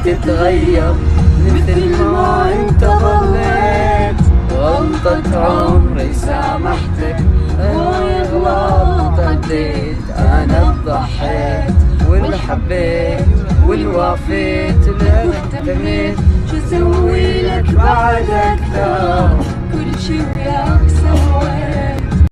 تتغير مثل ما انت ظليت. غلطة عمري سامحتك، غلط رديت انا ضحيت والحبيت والوافيت واهتميت. شو اسوي لك بعد اكثر؟ كل شي وياك سويت.